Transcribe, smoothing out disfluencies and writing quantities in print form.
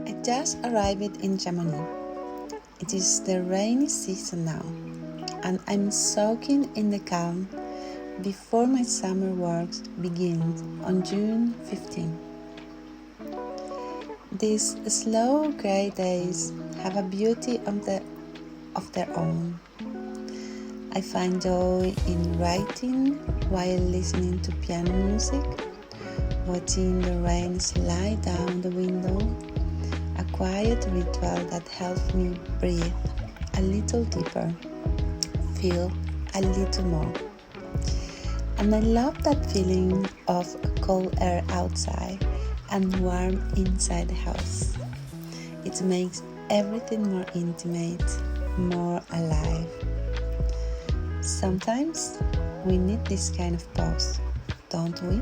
I just arrived in Chamonix. It is the rainy season now, and I'm soaking in the calm before my summer works begins on June 15. These slow grey days have a beauty of their own. I find joy in writing while listening to piano music, watching the rain slide down the window, a quiet ritual that helps me breathe a little deeper, feel a little more. And I love that feeling of cold air outside and warm inside the house. It makes everything more intimate, more alive. Sometimes we need this kind of pause, don't we?